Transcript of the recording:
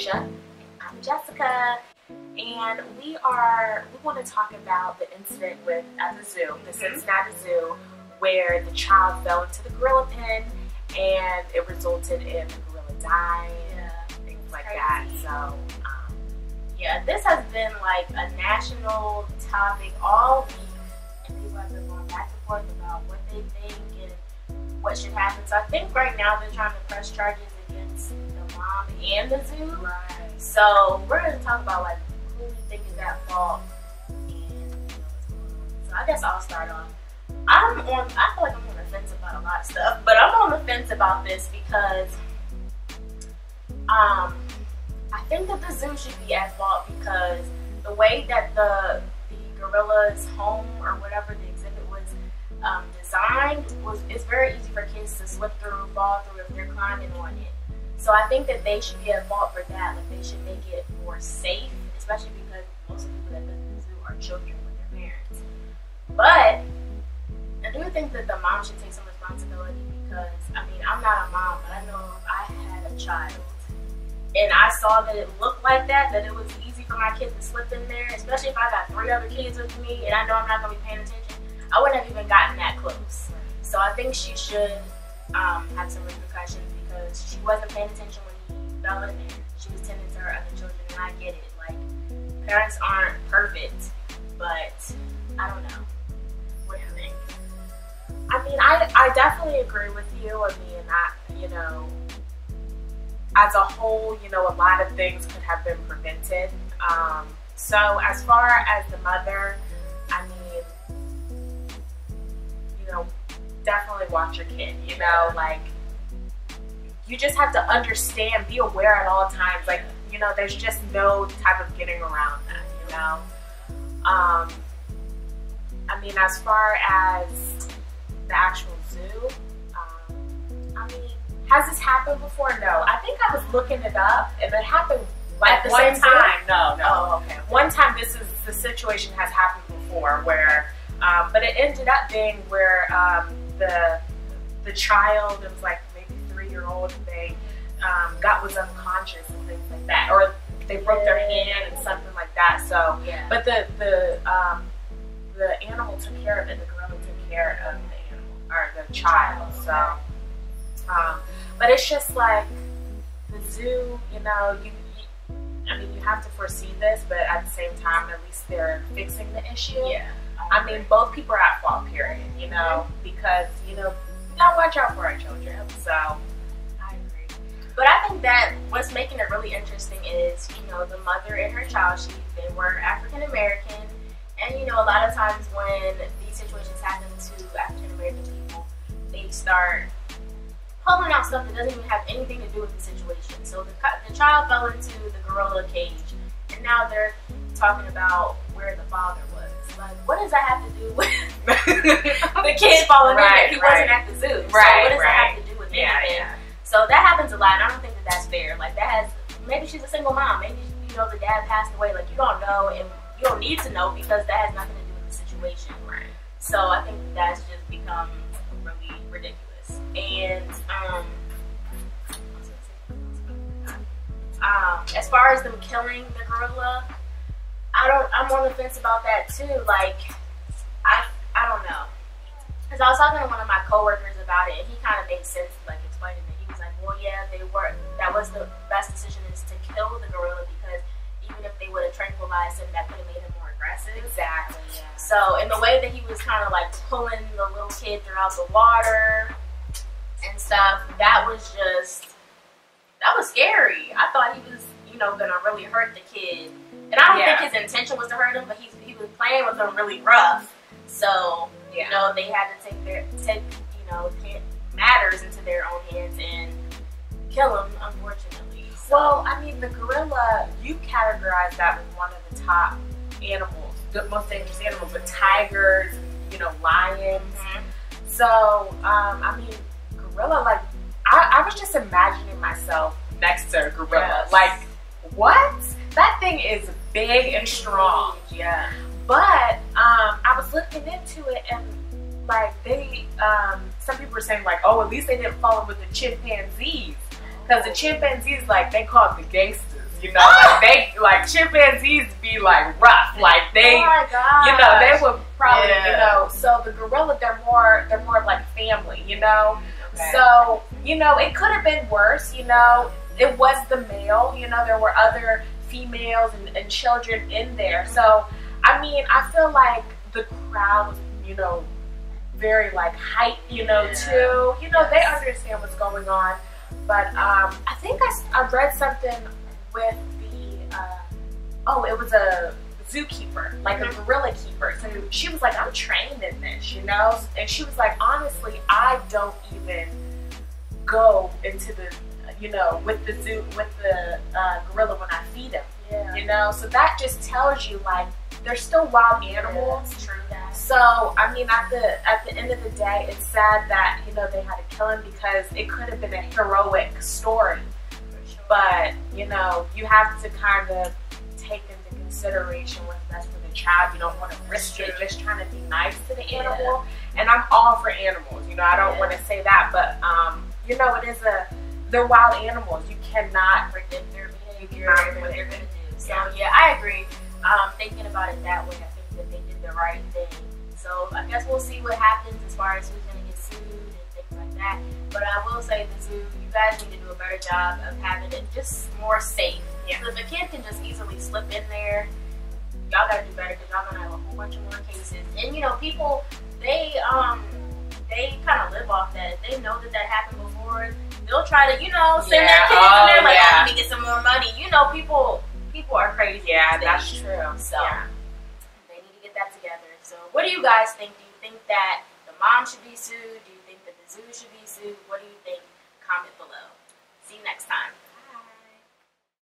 Alicia. I'm Jessica. And we want to talk about the incident at the zoo, the Cincinnati Zoo, where the child fell into the gorilla pen and it resulted in the gorilla dying, things like that. So, yeah, this has been like a national topic all week, and people have been going back and forth about what they think and what should happen. So I think right now they're trying to press charges against the mom and the zoo. Right. So we're going to talk about like who we think is at fault. And so I guess I'll start off. I feel like I'm on the fence about a lot of stuff, but I'm on the fence about this because I think that the zoo should be at fault because the way that the gorilla's home or whatever the exhibit was designed is very easy for kids to slip through, fall through if they're climbing on it. So I think that they should be at fault for that. Like they should make it more safe, especially because most of the people that visit the zoo are children with their parents. But I do think that the mom should take some responsibility because, I mean, I'm not a mom, but I know if I had a child and I saw that it looked like that it was easy for my kids to slip in there, especially if I got 3 other kids with me and I know I'm not going to be paying attention, I wouldn't have even gotten that close. So I think she should have some repercussions because she wasn't paying attention when he fell in there. She was tending to her other children, and I get it. Like, parents aren't perfect, but I don't know. What do you think? I mean, I definitely agree with you. I mean, as a whole, a lot of things could have been prevented. So as far as the mother, I mean, definitely watch your kid, like, you just have to understand, be aware at all times, like, there's just no type of getting around that, I mean, as far as the actual zoo, I mean, has this happened before? No. I think I was looking it up, and it happened like at the one same time. No. Oh, okay. One time, the situation has happened before where, but it ended up being where the child, it was like maybe 3-year-old, and they was unconscious and things like that, or they broke their hand and something like that. So, but the animal took care of it. The gorilla took care of the animal or the child. So, but it's just like the zoo. I mean, you have to foresee this, but at the same time, at least they're fixing the issue. Yeah. I mean, both people are at fault, period, because, we gotta watch out for our children, so. I agree. But I think that what's making it really interesting is, the mother and her child, they were African-American, and, a lot of times when these situations happen to African-American people, they start pulling out stuff that doesn't even have anything to do with the situation. So the child fell into the gorilla cage, and now they're talking about where the father was. Like, what does that have to do with the kid falling in there? He wasn't at the zoo. So what does that have to do with anything? Yeah. So that happens a lot, and I don't think that that's fair. Like, maybe she's a single mom. Maybe, the dad passed away. Like, you don't know, and you don't need to know because that has nothing to do with the situation. Right. So I think that's just become really ridiculous. And as far as them killing the gorilla, I'm on the fence about that too. Like, I don't know. Because I was talking to one of my coworkers about it, and he kind of made sense, like, explaining it. He was like, well, yeah, that was the best decision, is to kill the gorilla, because even if they would have tranquilized him, that could have made him more aggressive. Exactly, yeah. So, in the way that he was kind of, like, pulling the little kid throughout the water and stuff, that was scary. I thought he was, gonna really hurt the kid. And I don't think his intention was to hurt him, but he was playing with him really rough. So, they had to take matters into their own hands and kill him, unfortunately. So, well, I mean, the gorilla, you categorize that as one of the top animals, the most dangerous animals, with tigers, lions. So, I mean, gorilla, like, I was just imagining myself next to a gorilla. Yes. Like, what? That thing is big and strong. Yeah. But I was looking into it, and like some people were saying, like, oh, at least they didn't follow with the chimpanzees, because the chimpanzees, like, they call it the gangsters. you know, like chimpanzees be like rough, like they, oh my God, you know, they would probably, yeah. you know, so the gorilla, they're more of like family, you know, okay. So, you know, it could have been worse, you know, it was the male, you know, there were other females and children in there, so, I mean, I feel like the crowd was, you know, very like hype, you know, too. You know, they understand what's going on. But I think I read something with the, it was a zookeeper, like a gorilla keeper. So she was like, I'm trained in this, you know? And she was like, honestly, I don't even go into the, you know, with the gorilla when I feed him, you know? So that just tells you, like, they're still wild animals. True that. So, I mean, at the end of the day, it's sad that, you know, they had to kill him because it could have been a heroic story. Sure. But, you know, you have to kind of take into consideration what's best for the child. You don't want to risk it just trying to be nice to the animal. And I'm all for animals, you know, I don't want to say that, but, you know, they're wild animals. You cannot predict their behavior, what they're going to do. So, yeah, I agree. Thinking about it that way, I think that they did the right thing. So I guess we'll see what happens as far as who's going to get sued and things like that. But I will say the zoo, you guys need to do a better job of having it just more safe. Yeah. So if a kid can just easily slip in there, y'all got to do better because y'all going to have a whole bunch of more cases. And you know, people, they kind of live off that. If they know that happened before, they'll try to, you know, send their kids in there like, let me get some more money. You know, people are crazy. Yeah, that's true. So they need to get that together. So what do you guys think? Do you think that the mom should be sued? Do you think that the zoo should be sued? What do you think?